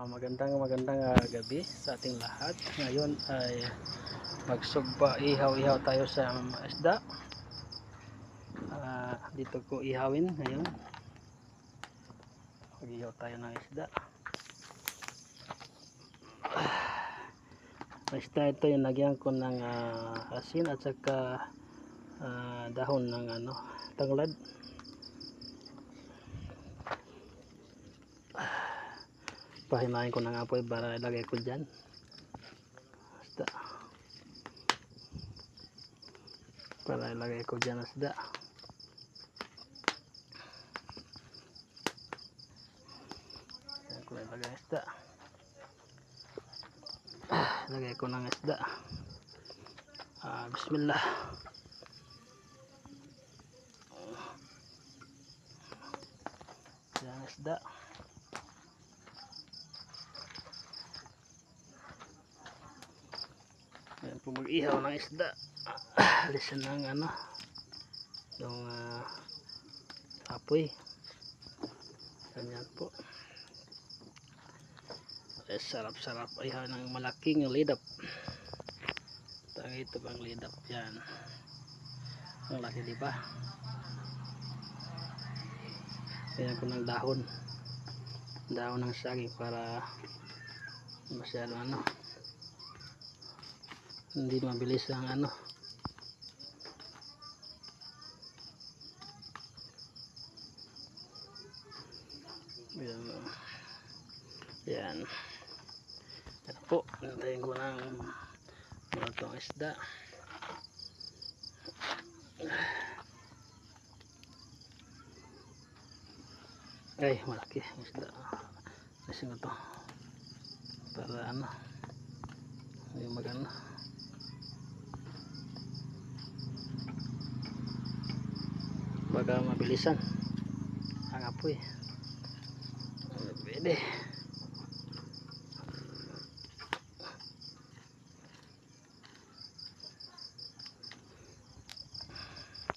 Magandang gabi sa ating lahat. Ngayon ay magsugba, ihaw tayo sa isda. Dito ko ihawin ngayon. Mag-ihaw tayo ng isda. Isda ito yung nagyan ko ng asin at saka dahon ng tanglad. Pahimahin ko ng apoy para ilagay ko dyan isda, isda. Yan ko ilagay isda. Ilagay ko ng isda. Bismillah. Yan isda. Ayan po, mag-ihaw ng isda. Alisan ng yung apoy. Ganyan po. Sarap-sarap ihaw ng malaking lidap. Ito bang lidap yan? Ang laki, diba? Kailangan ko ng dahon ng saging para masyado hindi mabilis ang yan po. Hintayin ko ng malutong isda. Ay, malaki isda. Kasi ito para yung baka mabilisan ang apoy. Pwede.